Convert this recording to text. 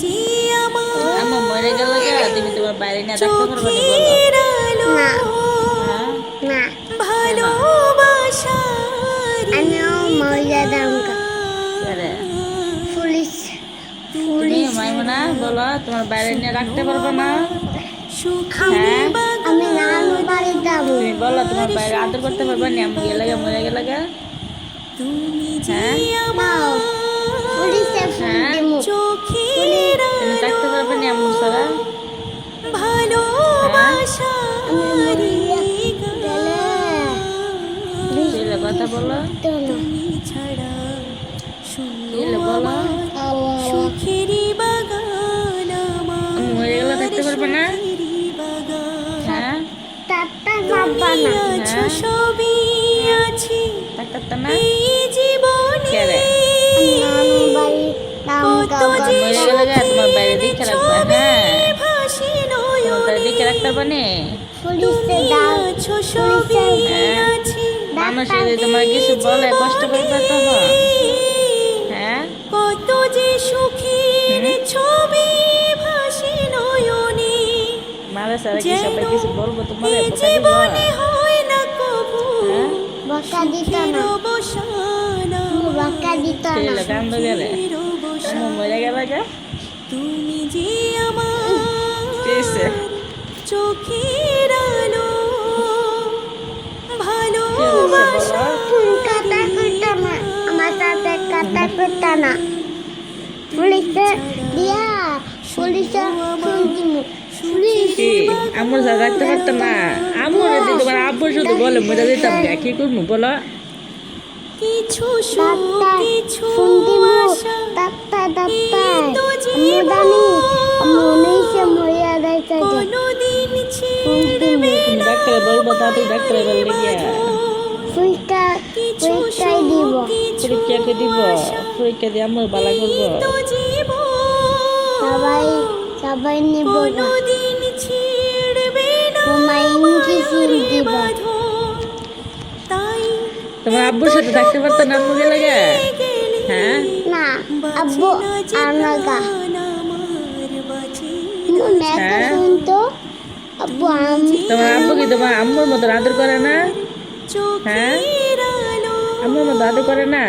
যে আমার আম্মু মরে গেল গা, তুমি তোমার বাইরে নিয়ে ডাকতে পারবে না বলো? চোখের আলো না হ্যাঁ না কেন? ভালোবাসার আমিও মর্যাদা আরে পুলিশ তুমি পুলিশ মাইমুনা বলো, তোমার বাইরে নিয়ে রাখতে পারবে না? সুখের হ্যাঁ আমি নানু বাড়ি যাবো তুমি বলো, তোমার বাইরে আদর করতে পারবে না? আম্মু গেলে গা, মরে গেলে গা। তুমি যে হ্যাঁ নাও পুলিশে ফোন হ্যাঁ দিমু চোখের তুমি থাকতে পারবে না আম্মু ছাড়া? হ্যাঁ ভালোবাসার আমি মরিয়া গেলে দিলে কথা বলো, তো না তুমি ছাড়া দিলে বলো। সুখেরই বাগান আমার আম্মু মরে গেলে থাকতে পারবে না? সুখেরই বাগান হ্যাঁ তাতা তুমি বাবা না আছো হ্যাঁ। সবই আছি থাকতে না? এই জীবনে কে রে? নানু বাড়ি নাম কত গাবা যে মরে গেলে গা, তোমার বাইরে দিকে রাখবা। হ্যাঁ ভাসি তোমার বাইরে নয়নে দিকে রাখতে পারবে না? পুলিশে তুমি দাও আছো সবই হ্যাঁ। আছি মানুষ যদি তোমার কিছু বলে কষ্ট পাইবে তখন। হ্যাঁ কত যে সুখের হুম? ছবি ভাসি নয়নে মারা সারা কি সবাই কিছু বলবো তোমার? এ বোকা দিব? জীবনে হয় না কবু হ্যাঁ বকা দিত সুখের না অবসান বকা দিত না ছেলে কান্দ গেলে সুখের অবসান। আম্মু মরে গেলে গা। তুমি যে আমার কেসে চোখের আলো কি হয়েছে বলো? কাটা করতো না আমার সাথে কাটা করতো না পুলিশে দিয়া পুলিশে ফোন দিমু পুলিশ কি আম্মুর সাথে রাখতে পারতো না? আম্মুর যদি তোমার আব্বু শুধু বলে মরে দিতাম গা, কি করবো বলো? কিছু সুখ ডাক্তার কিছু ফোন দিমু আশা ডাক্তার এই ডাক্তার তো আমি জানি মনে সে মরিয়া যাইতে কোনদিন ফোন ছিড়বে দিমু তুমি ডাক্তারে বলবো, তাড়াতাড়ি ডাক্তারে বললে গিয়া পরীক্ষা কিছু পরীক্ষায় দিব কিছু পরীক্ষাকে দিব, পরীক্ষা দিয়ে আম্মুর বালা করবো। তো জীবন সবাই সবাই নিব কোনদিন ছিড়বে না তোমায় ইঞ্জেকশন দিব বাঁধন। তাই তোমার আব্বুর সাথে থাকতে পারতো না আম্মু গেলে গা? হ্যাঁ না আব্বু আনাগা মেয়েকে হ্যাঁ? শুনতো আব্বু তোমার আব্বু কি তোমার আম্মুর মতো আদর করে না? হ্যাঁ আম্মুর মতো আদর করে না?